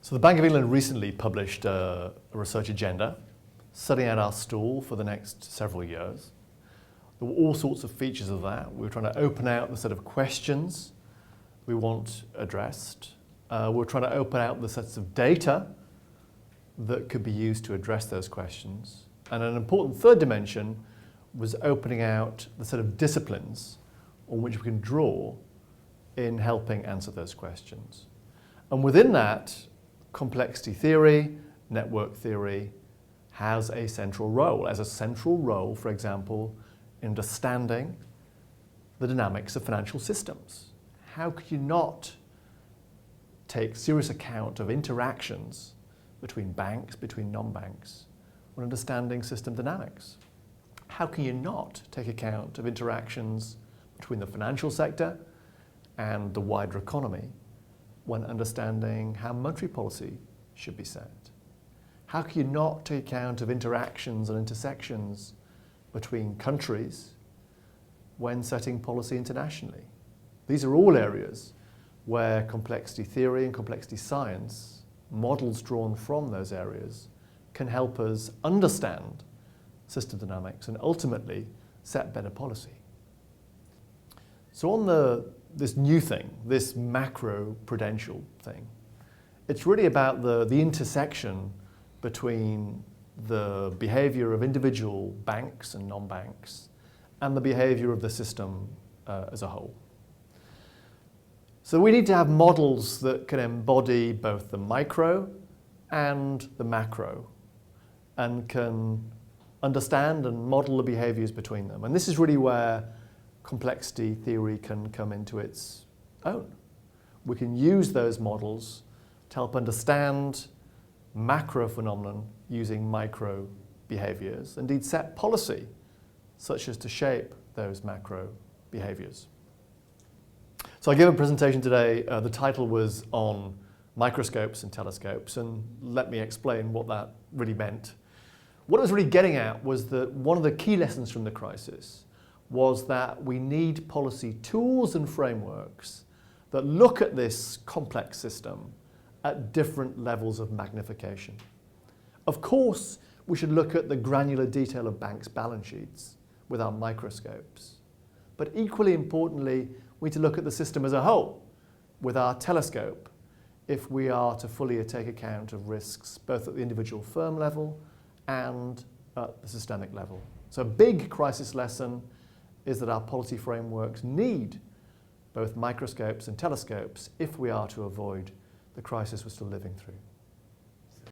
So the Bank of England recently published a research agenda setting out our stall for the next several years. There were all sorts of features of that. We were trying to open out the set of questions we want addressed. We're trying to open out the sets of data that could be used to address those questions. And an important third dimension was opening out the set of disciplines on which we can draw in helping answer those questions. And within that, complexity theory, network theory has a central role. As a central role, for example, in understanding the dynamics of financial systems. How could you not take serious account of interactions between banks, between non-banks, when understanding system dynamics? How can you not take account of interactions between the financial sector and the wider economy when understanding how monetary policy should be set? How can you not take account of interactions and intersections between countries when setting policy internationally? These are all areas where complexity theory and complexity science, models drawn from those areas, can help us understand system dynamics and ultimately set better policy. So on this new thing, this macro-prudential thing, it's really about the intersection between the behavior of individual banks and non-banks and the behavior of the system as a whole. So we need to have models that can embody both the micro and the macro and can understand and model the behaviors between them. And this is really where complexity theory can come into its own. We can use those models to help understand macro phenomenon using micro behaviors, indeed set policy such as to shape those macro behaviors. So I gave a presentation today, the title was on microscopes and telescopes, and let me explain what that really meant. What I was really getting at was that one of the key lessons from the crisis was that we need policy tools and frameworks that look at this complex system at different levels of magnification. Of course, we should look at the granular detail of banks' balance sheets with our microscopes. But equally importantly, we need to look at the system as a whole with our telescope if we are to fully take account of risks both at the individual firm level and at the systemic level. So a big crisis lesson is that our policy frameworks need both microscopes and telescopes if we are to avoid the crisis we're still living through.